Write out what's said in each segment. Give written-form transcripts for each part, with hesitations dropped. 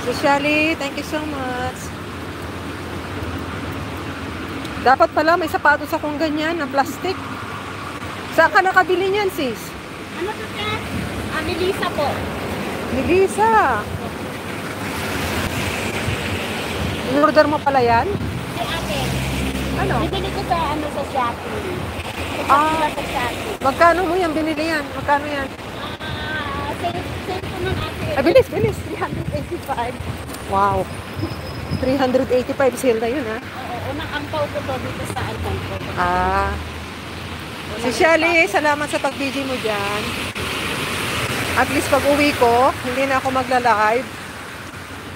Socially, thank you so much. Dapat pala may sapatos akong ganyan na plastic. Saan ka nakabili niyan, sis? Ano to, Kat? Melissa po. Melissa. In-order mo pala yan? Ay, ate. Ano? Bibili ko sa, sa Shopee. Ah. Sa Shopee. Magkano mo yan binili yan? Magkano yan? Sale po nun, ate. Ah, bilis, bilis. 385. Wow. 385 sale na yun, ha? Oo, unang ampaw ko to dito sa album ko. Ah. Si Shelly, salamat sa pag-video mo dyan. At least pag uwi ko, hindi na ako magla-live.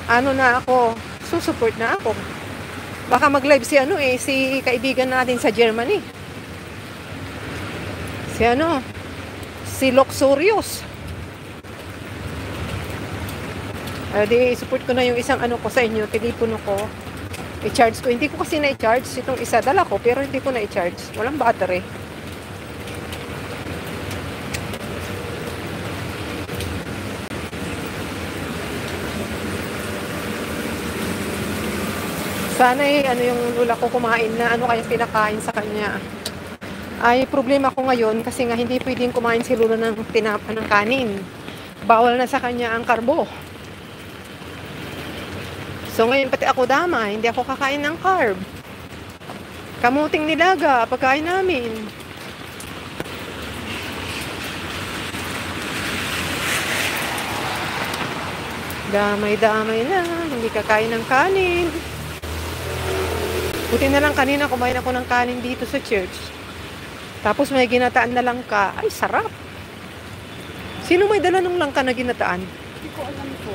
Ano na ako, susupport na ako. Baka mag-live si si kaibigan natin sa Germany. Si Luxurious. Di support ko na yung isang ko sa inyo, telepono ko. I-charge ko. Hindi ko kasi na-i-charge itong isa. Dala ko, pero hindi ko na-i-charge. Walang battery. Sana yung lula ko kumain na kaya pinakain sa kanya. Ay, problema ko ngayon kasi nga hindi pwedeng kumain si lula ng kanin. Bawal na sa kanya ang karbo. So ngayon pati ako dama, hindi ako kakain ng carb. Kamuting nilaga, pagkain namin. Damay-damay na, hindi kakain ng kanin. Buti na lang kanina kumain ako ng kanin dito sa church. Tapos may ginataan na langka. Ay, sarap. Sino may dala ng langka na ginataan? Hindi ko alam po.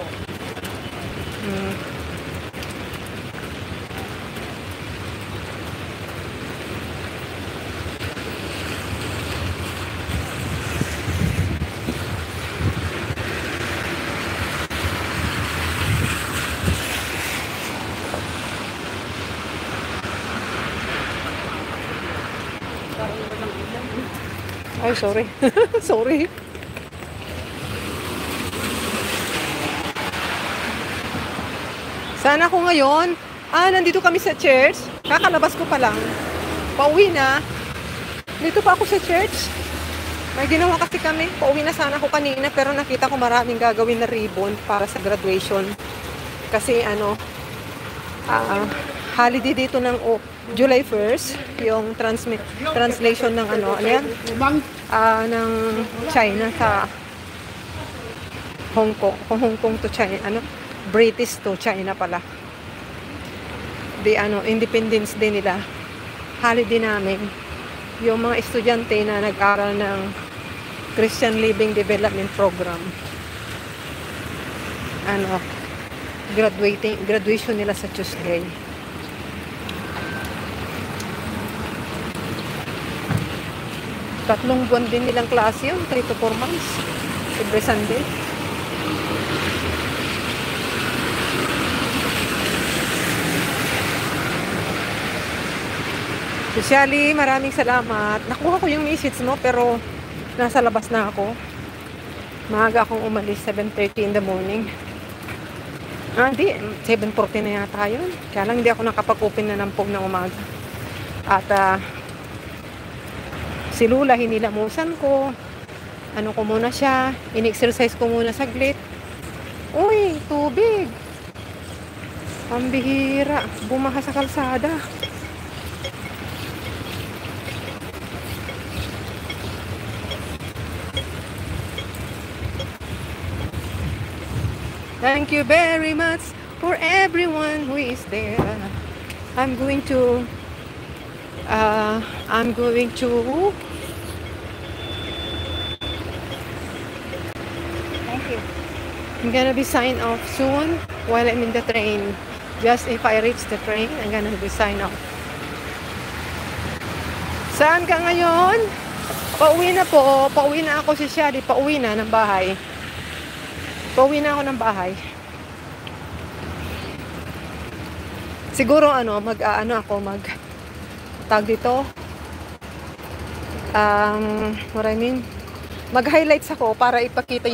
Ay, sorry. Sorry. Sana ko ngayon, nandito kami sa church. Kakalabas ko pa lang. Pauwi na. Dito pa ako sa church. May ginawa kasi kami. Pauwi na sana ako kanina, pero nakita ko maraming gagawin na ribbon para sa graduation. Kasi holiday dito ng July 1st, yung translation ng ng China sa Hong Kong. Hong Kong to China, British to China pala. Independence Day nila. Holiday namin. Yung mga estudyante na nag-aral ng Christian Living Development Program. Graduation nila sa Tuesday. Tatlong buwan din nilang klase yun, 3 to 4 months. Every Sunday. Socially, maraming salamat. Nakuha ko yung message mo, pero nasa labas na ako. Maaga akong umalis, 7:30 in the morning. Hindi, 7:40 na yata yun. Kaya lang hindi ako nakapag-open na ng phone ng umaga. At, si Lula, hinilamusan ko. Ko muna siya. In-exercise ko muna saglit. Uy, tubig. Pambihira. Bumaha sa kalsada. Thank you very much for everyone who is there. I'm going to Thank you. I'm gonna be sign off soon while I'm in the train. Just if I reach the train, I'm gonna be sign off. Saan ka ngayon? Pauwi na po. Pauwi na ako si Shadi. Pauwi na ng bahay. Pauwi na ako ng bahay. Siguro tag dito. What I mean, mag-highlights ako para ipakita